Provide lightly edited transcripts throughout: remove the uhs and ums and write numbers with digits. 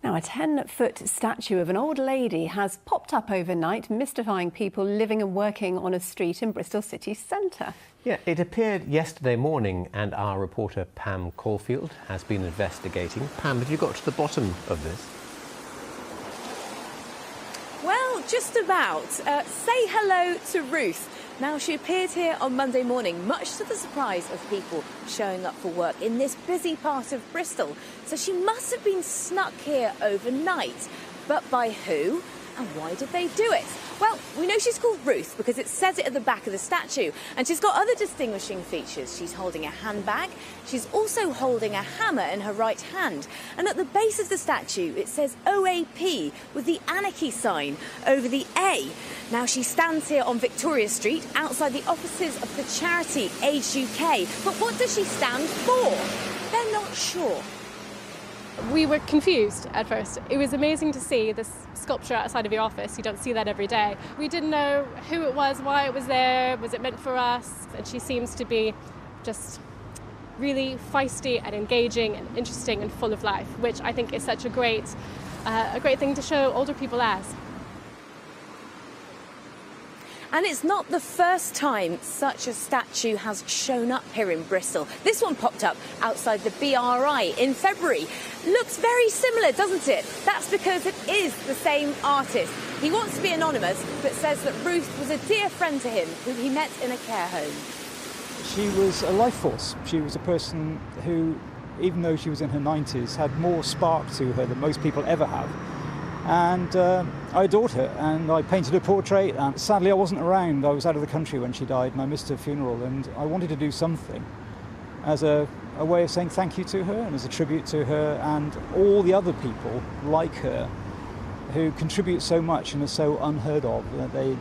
Now, a 10-foot statue of an old lady has popped up overnight, mystifying people living and working on a street in Bristol city centre. Yeah, it appeared yesterday morning and our reporter Pam Caulfield has been investigating. Pam, have you got to the bottom of this? Well, just about. Say hello to Ruth. Now, she appeared here on Monday morning, much to the surprise of people showing up for work in this busy part of Bristol. So she must have been snuck here overnight. But by who? And why did they do it? Well, we know she's called Ruth because it says it at the back of the statue. And she's got other distinguishing features. She's holding a handbag. She's also holding a hammer in her right hand. And at the base of the statue, it says OAP with the anarchy sign over the A. Now, she stands here on Victoria Street outside the offices of the charity Age UK. But what does she stand for? They're not sure. We were confused at first. It was amazing to see this sculpture outside of your office. You don't see that every day. We didn't know who it was, why it was there, was it meant for us? And she seems to be just really feisty and engaging and interesting and full of life, which I think is such a great thing to show older people as. And it's not the first time such a statue has shown up here in Bristol. This one popped up outside the BRI in February. Looks very similar, doesn't it? That's because it is the same artist. He wants to be anonymous, but says that Ruth was a dear friend to him who he met in a care home. She was a life force. She was a person who, even though she was in her 90s, had more spark to her than most people ever have. And I adored her, and I painted her portrait. And sadly, I wasn't around. I was out of the country when she died, and I missed her funeral. And I wanted to do something as a way of saying thank you to her, and as a tribute to her and all the other people like her who contribute so much and are so unheard of. They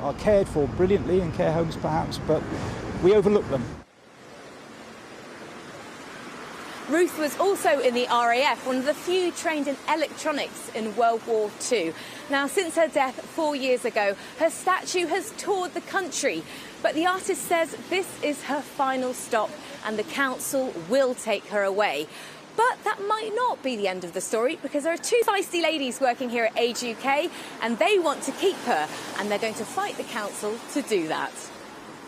are cared for brilliantly in care homes, perhaps, but we overlook them. Ruth was also in the RAF, one of the few trained in electronics in World War II. Now, since her death 4 years ago, her statue has toured the country. But the artist says this is her final stop and the council will take her away. But that might not be the end of the story, because there are two feisty ladies working here at Age UK and they want to keep her, and they're going to fight the council to do that.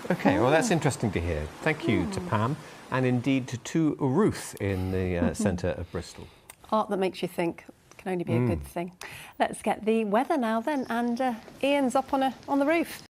OK, well, that's interesting to hear. Thank you to Pam, and indeed to Ruth in the centre of Bristol. Art that makes you think can only be a good thing. Let's get the weather now then, and Ian's up on the roof.